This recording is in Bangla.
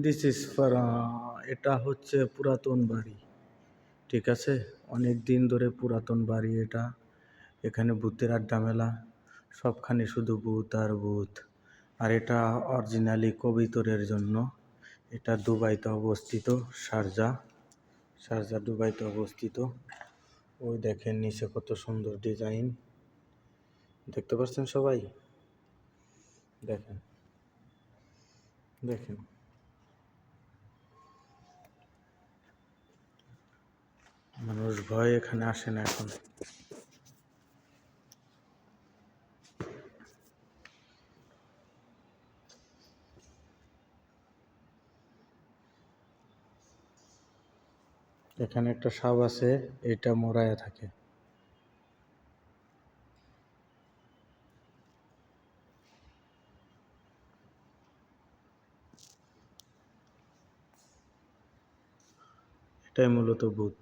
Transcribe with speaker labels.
Speaker 1: দিস ইজ ফর এটা হচ্ছে পুরাতন বাড়ি, ঠিক আছে? অনেক দিন ধরে পুরাতন বাড়ি এটা। এখানে ভূতের আড্ডা মেলা, সবখানে শুধু ভূত আর ভূত। আর এটা অরিজিনালি কবিতরের জন্য। এটা দুবাইতে অবস্থিত, শারজা দুবাইতে অবস্থিত। ওই দেখেন নিচে কত সুন্দর ডিজাইন, দেখতে পাচ্ছেন সবাই? দেখেন দেখেন মানুষ ভয়ে এখানে আসে না এখন। এখানে একটা সাপ আছে, এটা মরায়া থাকে। এটাই মূলত ভূত।